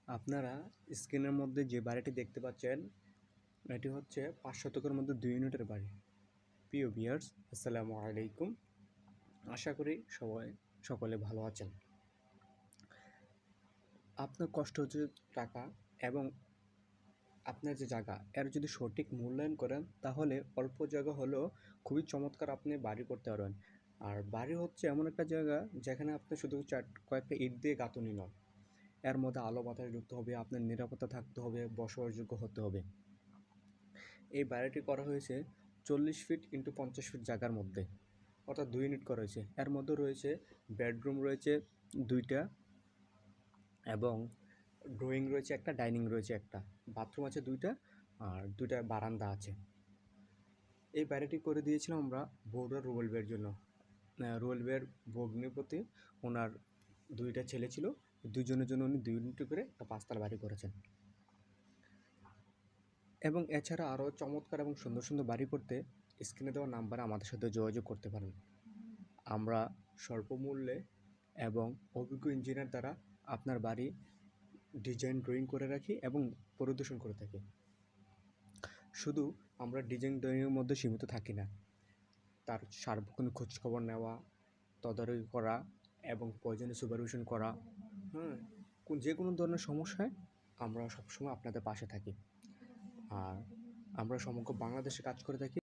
আপনারা স্ক্রিনের মধ্যে যে বাড়িটি দেখতে পাচ্ছেন এটি হচ্ছে ৫ শতকের মধ্যে ২ ইউনিটের বাড়ি। প্রিয় ভিউয়ার্স, আসসালামু আলাইকুম। আশা করি সকলে ভালো আছেন। আপনার কষ্ট হচ্ছে টাকা এবং আপনার যে জায়গা এর যদি সঠিক মূল্যায়ন করেন তাহলে অল্প জায়গা হলেও খুবই চমৎকার আপনি বাড়ি করতে পারবেন। আর বাড়ি হচ্ছে এমন একটা জায়গা যেখানে আপনি শুধু কয়েকটা ইট দিয়ে গাঁথুনি নয়, এর মধ্যে আলো বাতাস ঢুকতে হবে, আপনার নিরাপত্তা থাকতে হবে, বসবাসযোগ্য হতে হবে। এই বাড়িটি করা হয়েছে 40 ফিট ইন্টু 50 ফিট জায়গার মধ্যে, অর্থাৎ 2 ইউনিট করা হয়েছে। এর মধ্যে রয়েছে বেডরুম রয়েছে 2টা এবং ড্রয়িং রয়েছে একটা, ডাইনিং রয়েছে একটা, বাথরুম আছে 2টা আর 2টা বারান্দা আছে। এই বাড়িটি করে দিয়েছিলাম আমরা বগুড়ার রুবেল ভাইয়ের জন্য। রুবেল ভাইয়ের ভগ্নিপতি, ওনার 2টা ছেলে ছিল, দুজনের জন্য উনি 2 ইউনিট করে একটা 5তলা বাড়ি করেছেন। এবং এছাড়া আরও চমৎকার এবং সুন্দর সুন্দর বাড়ি করতে স্ক্রিনে দেওয়া নাম্বারে আমাদের সাথে যোগাযোগ করতে পারেন। আমরা স্বল্প মূল্যে এবং অভিজ্ঞ ইঞ্জিনিয়ার দ্বারা আপনার বাড়ি ডিজাইন ড্রয়িং করে রাখি এবং পরিদর্শন করে থাকি। শুধু আমরা ডিজাইন ড্রয়িংয়ের মধ্যে সীমিত থাকি না, তার সার্বক্ষণিক খোঁজখবর নেওয়া, তদারকি করা এবং প্রয়োজনীয় সুপারভিশন করা, যে কোনো ধরনের সমস্যায় আমরা সবসময় আপনাদের পাশে থাকি। আর আমরা সমগ্র বাংলাদেশে কাজ করে থাকি।